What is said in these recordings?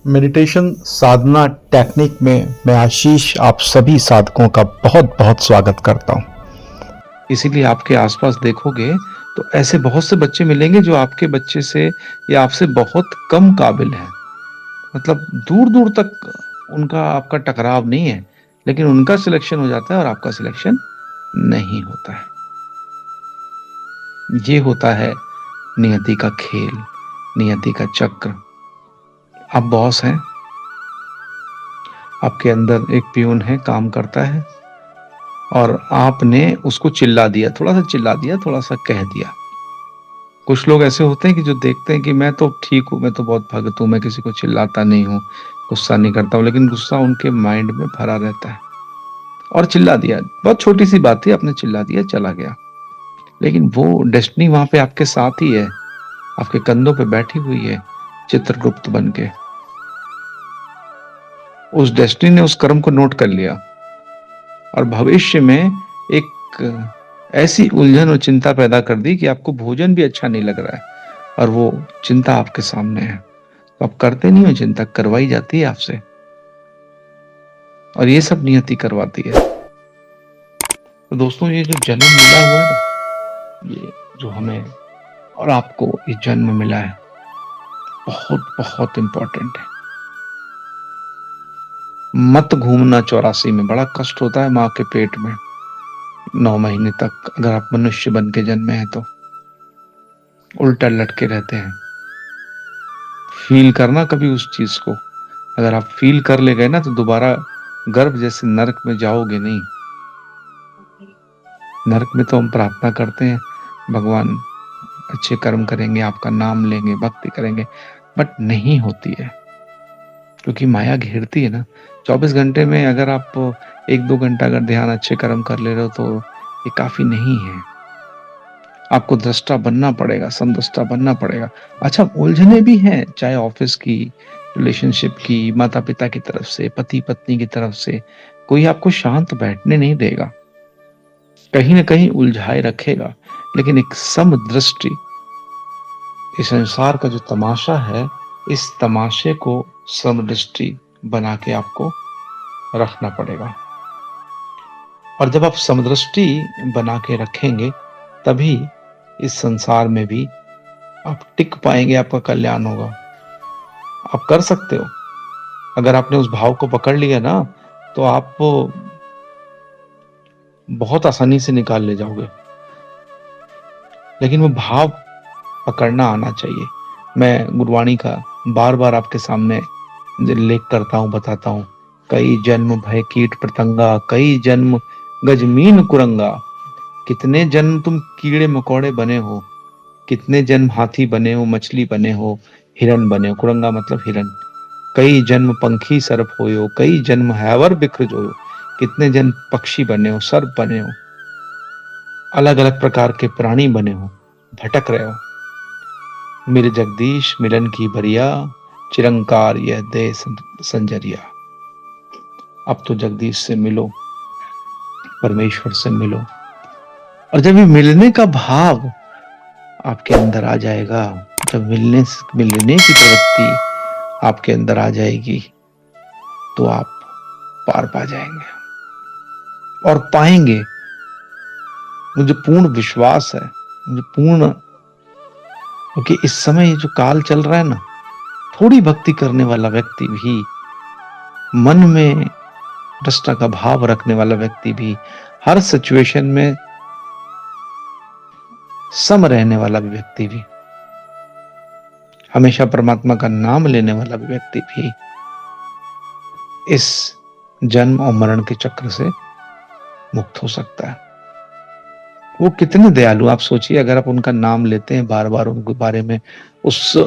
Meditation साधना technique में मैं आशीष आप सभी साधकों का बहुत बहुत स्वागत करता हूं। इसीलिए आपके आसपास देखोगे तो ऐसे बहुत से बच्चे मिलेंगे जो आपके बच्चे से या आपसे बहुत कम काबिल हैं। मतलब दूर-दूर तक उनका आपका टकराव नहीं है, लेकिन उनका सिलेक्शन हो जाता है और आपका सिलेक्शन नहीं होता है। ये होता है नियति का खेल, नियति का चक्र। आप बॉस हैं, आपके अंदर एक पियून है, काम करता है और आपने उसको चिल्ला दिया, थोड़ा-सा चिल्ला दिया, थोड़ा-सा कह दिया। कुछ लोग ऐसे होते हैं कि जो देखते हैं कि मैं तो ठीक हूँ, मैं तो बहुत भगत हूँ, मैं किसी को चिल्लाता नहीं हूँ, गुस्सा नहीं करता हूँ, लेकिन गुस्सा उनके माइंड में भरा रहता है और चिल्ला दिया। बहुत छोटी-सी बात थी, आपने चिल्ला दिया, चला गया। लेकिन वो डेस्टिनी वहाँ पे आपके साथ ही है, आपके कंधों पे बैठी हुई है, चित्रगुप्त बन के। उस डेस्टिनी ने उस कर्म को नोट कर लिया और भविष्य में एक ऐसी उलझन और चिंता पैदा कर दी कि आपको भोजन भी अच्छा नहीं लग रहा है और वो चिंता आपके सामने है। तो आप करते नहीं हो चिंता, करवाई जाती है आपसे और ये सब नियति करवाती है। तो दोस्तों ये जो जन्म मिला हुआ है ना, ये जो हमें और आपको ये जन्म मिला है, बहुत बहुत इम्पोर्टेंट है। मत घूमना 84 में, बड़ा कष्ट होता है माँ के पेट में 9 महीने तक अगर आप मनुष्य बन के जन्मे हैं तो। उल्टा लटके रहते हैं। फील करना कभी उस चीज को, अगर आप फील कर ले गए ना तो दोबारा गर्भ जैसे नरक में जाओगे नहीं। नरक में तो हम प्रार्थना करते हैं, भगवान अच्छे कर्म करेंगे, आपका नाम लेंगे, भक्ति करेंगे, बट नहीं होती है क्योंकि माया घेरती है ना। 24 घंटे में अगर आप 1-2 घंटा अगर ध्यान अच्छे कर्म कर ले रहे हो तो ये काफी नहीं है। आपको दृष्टा बनना पड़ेगा, समदृष्टा बनना पड़ेगा। अच्छा, उलझने भी हैं, चाहे ऑफिस की, रिलेशनशिप की, माता-पिता की तरफ से, पति-पत्नी की तरफ से, कोई आपको शांत बैठने नहीं देगा। कहीं न कहीं उलझाए रखेगा, लेकिन एक समदृष्टि, इस संसार का जो तमाशा है, इस तमाशे को समदृष्टि बना के आपको रखना पड़ेगा। और जब आप समदृष्टि बना के रखेंगे, तभी इस संसार में भी आप टिक पाएँगे, आपका कल्याण होगा। आप कर सकते हो। अगर आपने उस भाव को पकड़ लिया ना, तो आप बहुत आसानी से निकाल ले जाओगे। लेकिन वो भाव पकड़ना आना चाहिए। मैं गुरबाणी का बार-बार आपके सामने उल्लेख करता हूँ, बताता हूँ। कई जन्म भय कीट पतंगा, कई जन्म गजमीन कुरंगा। कितने जन्म तुम कीड़े-मकोड़े बने हो, कितने जन्म हाथी बने हो, मछली बने हो, हिरन बने हो। कुरंगा मतलब हिरन। कई जन्म पंखी सर्प होयो, कई जन्म हैवर बिक्र जोयो। कितने जन्म पक्षी बने हो, सर्प बने हो, अलग-अलग प्रकार के प्राणी बने हो, भटक रहे हो। मेरे जगदीश मिलन की बरिया, चिरंकार यह दे संजरिया। अब तो जगदीश से मिलो, परमेश्वर से मिलो। और जब ये मिलने का भाव आपके अंदर आ जाएगा, जब मिलने की प्रवृत्ति आपके अंदर आ जाएगी, तो आप पार पा जाएंगे और पाएंगे। मुझे पूर्ण विश्वास है, मुझे पूर्ण, क्योंकि इस समय ये जो काल चल रहा है ना, थोड़ी भक्ति करने वाला व्यक्ति भी, मन में निष्ठा का भाव रखने वाला व्यक्ति भी, हर सिचुएशन में सम रहने वाला भी व्यक्ति भी, हमेशा परमात्मा का नाम लेने वाला भी व्यक्ति भी इस जन्म और मरण के चक्र से मुक्त हो सकता है। वो कितने दयालु, आप सोचिए, अगर आप उनका नाम लेते हैं बार-बार उनके बारे में, उस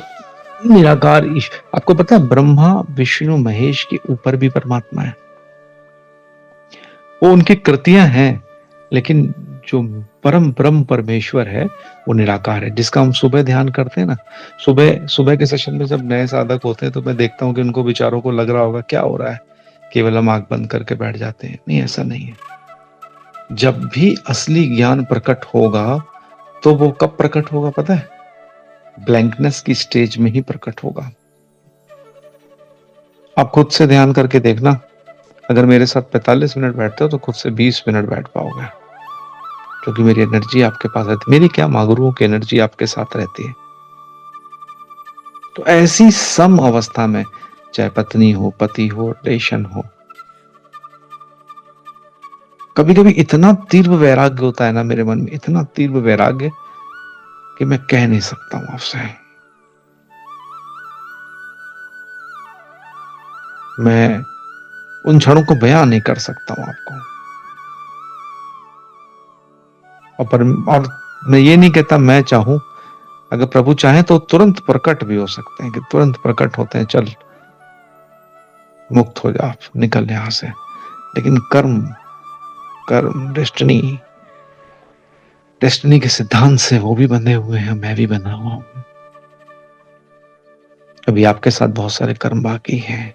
निराकार आपको पता है ब्रह्मा, विष्णु, महेश के ऊपर भी परमात्मा है। वो उनकी कृतियां हैं, लेकिन जो परम ब्रह्म परमेश्वर है वो निराकार है, जिसका हम सुबह ध्यान करते हैं ना। सुबह सुबह के सेशन में जब नए साधक होते हैं तो मैं देखता हूँ कि उनको बेचारों को लग रहा होगा क्या हो रहा है, केवल हम आंख बंद करके बैठ जाते हैं। नहीं, ऐसा नहीं है। जब भी असली ज्ञान प्रकट होगा तो वो कब प्रकट होगा पता है? ब्लैंकनेस की स्टेज में ही प्रकट होगा। आप खुद से ध्यान करके देखना, अगर मेरे साथ 45 मिनट बैठते हो तो खुद से 20 मिनट बैठ पाओगे, क्योंकि मेरी एनर्जी आपके पास रहती है। मेरी क्या, महागुरुओं की एनर्जी आपके साथ रहती है। तो ऐसी सम अवस्था में, चाहे पत्नी हो, पति हो, रिलेशन हो, कभी कभी इतना तीव्र वैराग्य होता है ना मेरे मन में, इतना तीव्र वैराग्य कि मैं कह नहीं सकता हूं आपसे। मैं उन क्षणों को बयां नहीं कर सकता हूं आपको। और मैं ये नहीं कहता मैं चाहूं, अगर प्रभु चाहे तो तुरंत प्रकट भी हो सकते हैं, कि तुरंत प्रकट होते हैं, चल मुक्त हो जा, आप निकल यहां से। लेकिन कर्म, कर्म डेस्टिनी, डेस्टिनी के सिद्धांत से वो भी बंधे हुए हैं, मैं भी बंधा हुआ हूं। अभी आपके साथ बहुत सारे कर्म बाकी हैं,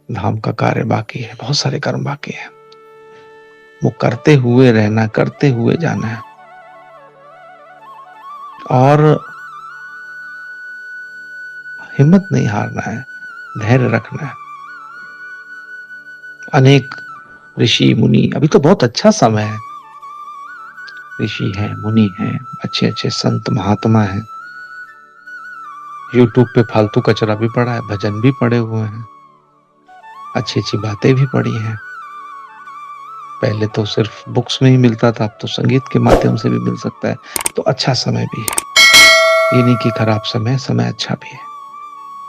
धाम का कार्य बाकी है, बहुत सारे कर्म बाकी है। वो करते हुए रहना, करते हुए जाना है, और हिम्मत नहीं हारना है, धैर्य रखना है। अनेक ऋषि मुनि, अभी तो बहुत अच्छा समय है, ऋषि हैं, मुनि हैं, अच्छे अच्छे संत महात्मा हैं। यूट्यूब पे फालतू कचरा भी पड़ा है, भजन भी पड़े हुए हैं, अच्छी अच्छी बातें भी पड़ी हैं। पहले तो सिर्फ बुक्स में ही मिलता था, अब तो संगीत के माध्यम से भी मिल सकता है। तो अच्छा समय भी है, ये नहीं कि खराब समय, समय अच्छा भी है।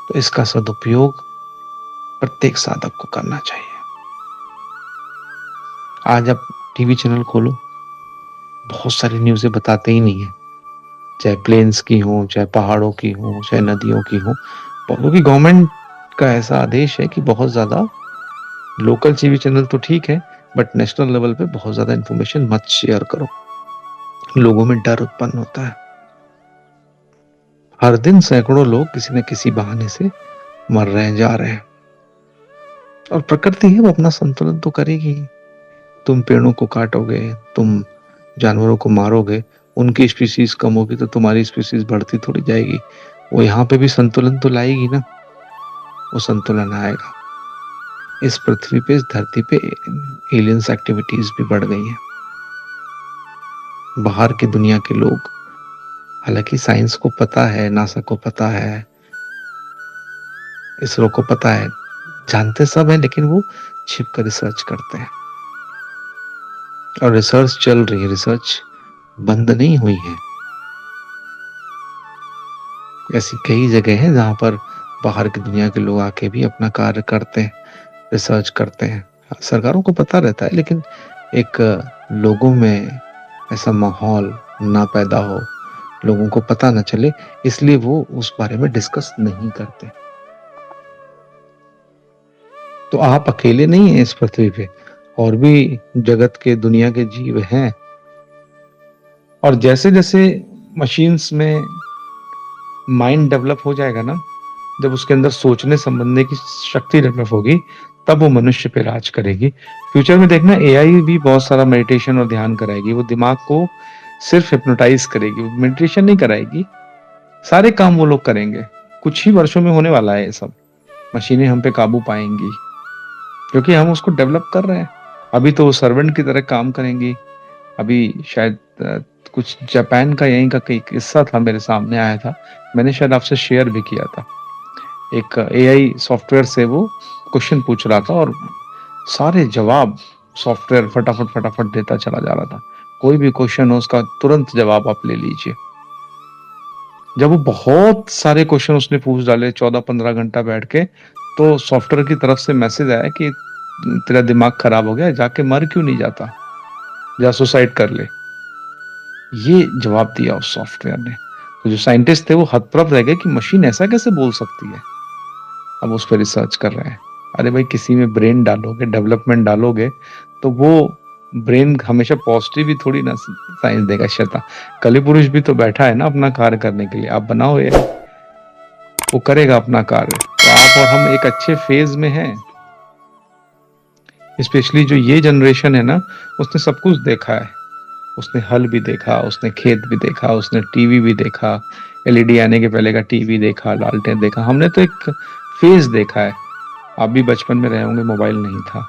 तो इसका सदुपयोग प्रत्येक साधक को करना चाहिए। आज आप टीवी चैनल खोलो, बहुत सारी न्यूज़ें बताते ही नहीं है, चाहे प्लेन्स की हो, चाहे पहाड़ों की हो, चाहे नदियों की हो, क्योंकि गवर्नमेंट का ऐसा आदेश है कि बहुत ज्यादा लोकल टीवी चैनल तो ठीक है, बट नेशनल लेवल पे बहुत ज्यादा इंफॉर्मेशन मत शेयर करो। लोगों में डर उत्पन्न होता है। हर दिन सैकड़ों लोग किसी न किसी बहाने से मर रहे हैं, जा रहे हैं, और प्रकृति है वो अपना संतुलन तो करेगी। तुम पेड़ों को काटोगे, तुम जानवरों को मारोगे, उनकी स्पीसीज कम होगी तो तुम्हारी स्पीसीज बढ़ती थोड़ी जाएगी। वो यहाँ पे भी संतुलन तो लाएगी ना, वो संतुलन आएगा। इस पृथ्वी पे, इस धरती पे एलियंस एक्टिविटीज भी बढ़ गई हैं। बाहर की दुनिया के लोग, हालांकि साइंस को पता है, नासा को पता है, इसरो को पता है, जानते सब है, लेकिन वो छिप कर रिसर्च करते हैं। और रिसर्च चल रही है, रिसर्च बंद नहीं हुई है। ऐसी कई जगह है जहां पर बाहर की दुनिया के लोग आके भी अपना कार्य करते हैं, रिसर्च करते हैं। सरकारों को पता रहता है, लेकिन एक लोगों में ऐसा माहौल ना पैदा हो, लोगों को पता ना चले, इसलिए वो उस बारे में डिस्कस नहीं करते। तो आप अकेले नहीं हैं इस पृथ्वी पे, और भी जगत के, दुनिया के जीव हैं। और जैसे जैसे मशीन्स में माइंड डेवलप हो जाएगा ना, जब उसके अंदर सोचने समझने की शक्ति डेवलप होगी, तब वो मनुष्य पे राज करेगी। फ्यूचर में देखना, एआई भी बहुत सारा मेडिटेशन और ध्यान कराएगी। वो दिमाग को सिर्फ हिप्नोटाइज करेगी, वो मेडिटेशन नहीं कराएगी। सारे काम वो लोग करेंगे। कुछ ही वर्षों में होने वाला है ये सब। मशीनें हम पे काबू पाएंगी, क्योंकि हम उसको डेवलप कर रहे हैं। अभी तो वो सर्वेंट की तरह काम करेंगी। अभी शायद कुछ जापान का, यहीं का कई किस्सा था, मेरे सामने आया था, मैंने शायद आपसे शेयर भी किया था। एक एआई सॉफ्टवेयर से वो क्वेश्चन पूछ रहा था, और सारे जवाब सॉफ्टवेयर फटाफट फटाफट देता चला जा रहा था। कोई भी क्वेश्चन हो, उसका तुरंत जवाब आप ले लीजिए। जब वो बहुत सारे क्वेश्चन उसने पूछ डाले 14-15 घंटा बैठ के, तो सॉफ्टवेयर की तरफ से मैसेज आया कि तेरा दिमाग खराब हो गया, जाके मर क्यों नहीं जाता, जा सुसाइड कर ले। ये जवाब दिया उस सॉफ्टवेयर ने। तो जो साइंटिस्ट थे वो हतप्रभ रह गए कि मशीन ऐसा कैसे बोल सकती है। अब उस पर रिसर्च कर रहे हैं। अरे भाई, किसी में ब्रेन डालोगे, डेवलपमेंट डालोगे, तो वो ब्रेन हमेशा पॉजिटिव ही थोड़ी ना साइंस देगा। शैतान कली पुरुष भी तो बैठा है ना अपना कार्य करने के लिए। आप बनाओ ये, वो करेगा अपना कार्य। तो आप और हम एक अच्छे फेज में हैं। स्पेशली जो ये जनरेशन है ना, उसने सब कुछ देखा है। उसने हल भी देखा, उसने खेत भी देखा, उसने टीवी भी देखा, एलईडी आने के पहले का टीवी देखा, लालटेन देखा। हमने तो एक फेज देखा है। आप भी बचपन में रहे होंगे, मोबाइल नहीं था,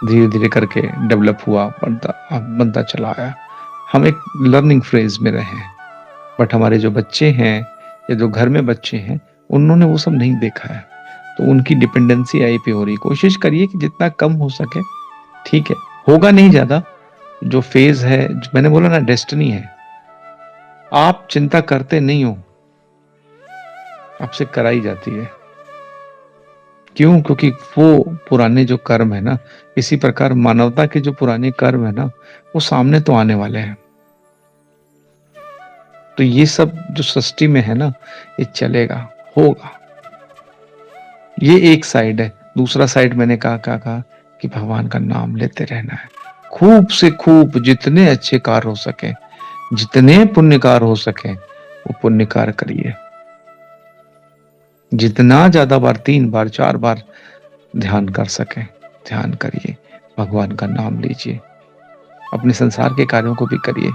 धीरे धीरे करके डेवलप हुआ, बनता चला आया। हम एक लर्निंग फेज में रहे हैं, बट हमारे जो बच्चे हैं या जो घर में बच्चे हैं, उन्होंने वो सब नहीं देखा है, तो उनकी डिपेंडेंसी आई पे हो रही। कोशिश करिए कि जितना कम हो सके, ठीक है, होगा नहीं ज्यादा। जो फेज है, जो मैंने बोला ना, डेस्टिनी है, आप चिंता करते नहीं हो, आपसे कराई जाती है। क्यों? क्योंकि वो पुराने जो कर्म है ना, इसी प्रकार मानवता के जो पुराने कर्म है ना, वो सामने तो आने वाले हैं। तो ये सब जो सृष्टि में है ना, ये चलेगा, होगा। ये एक साइड है। दूसरा साइड मैंने कहा कि भगवान का नाम लेते रहना है, खूब से खूब, जितने अच्छे कार्य हो सके, जितने पुण्य कार्य हो सके, वो पुण्य कार्य करिए। जितना ज्यादा बार, 3 बार 4 बार ध्यान कर सके, ध्यान करिए, भगवान का नाम लीजिए, अपने संसार के कार्यों को भी करिए।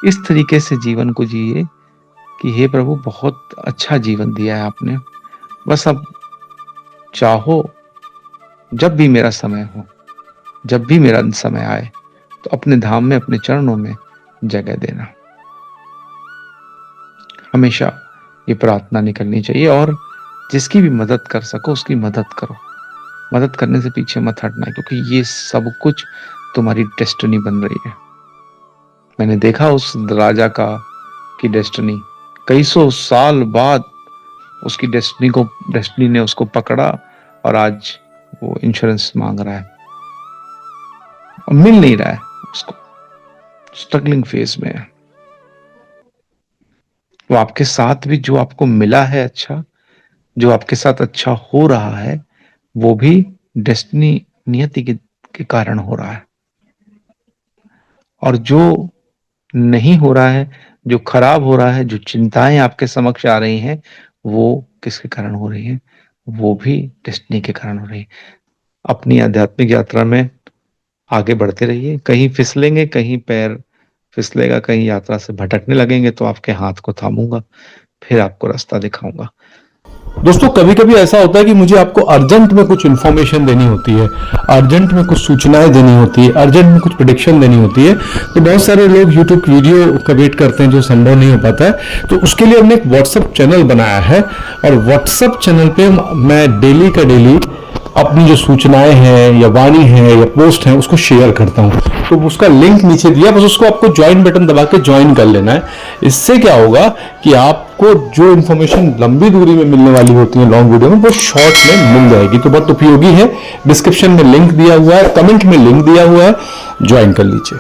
इस तरीके से जीवन को जिए कि हे प्रभु, बहुत अच्छा जीवन दिया है आपने, बस अब चाहो जब भी मेरा समय हो, जब भी मेरा समय आए, तो अपने धाम में, अपने चरणों में जगह देना। हमेशा ये प्रार्थना नहीं करनी चाहिए, और जिसकी भी मदद कर सको उसकी मदद करो। मदद करने से पीछे मत हटना, क्योंकि ये सब कुछ तुम्हारी डेस्टिनी बन रही है। मैंने देखा उस राजा की डेस्टिनी, कई सौ साल बाद उसकी डेस्टिनी ने उसको पकड़ा, और आज वो इंश्योरेंस मांग रहा है और मिल नहीं रहा है उसको, स्ट्रगलिंग फेज में है। वो आपके साथ भी जो आपको मिला है अच्छा, जो आपके साथ अच्छा हो रहा है, वो भी डेस्टिनी, नियति के कारण हो रहा है। और जो नहीं हो रहा है, जो खराब हो रहा है, जो चिंताएं आपके समक्ष आ रही हैं, वो किसके कारण हो रही हैं? वो भी डेस्टिनी के कारण हो रही है। अपनी आध्यात्मिक यात्रा में आगे बढ़ते रहिए। कहीं फिसलेंगे, कहीं पैर फिसलेगा, कहीं यात्रा से भटकने लगेंगे, तो आपके हाथ को थामूंगा, फिर आपको रास्ता दिखाऊंगा। दोस्तों, कभी कभी ऐसा होता है कि मुझे आपको अर्जेंट में कुछ इन्फॉर्मेशन देनी होती है, अर्जेंट में कुछ सूचनाएं देनी होती है, अर्जेंट में कुछ प्रिडिक्शन देनी होती है। तो बहुत सारे लोग यूट्यूब वीडियो का वेट करते हैं, जो संभव नहीं हो पाता है। तो उसके लिए हमने एक व्हाट्सएप चैनल बनाया है, और व्हाट्सएप चैनल पे मैं डेली का डेली अपनी जो सूचनाएं हैं या वाणी है या पोस्ट है, उसको शेयर करता हूं। तो उसका लिंक नीचे दिया, बस उसको आपको ज्वाइन बटन दबा के ज्वाइन कर लेना है। इससे क्या होगा कि आपको जो इन्फॉर्मेशन लंबी दूरी में मिलने वाली होती है लॉन्ग वीडियो में, वो शॉर्ट में मिल जाएगी। तो बहुत उपयोगी है। डिस्क्रिप्शन में लिंक दिया हुआ है, कमेंट में लिंक दिया हुआ है, ज्वाइन कर लीजिए।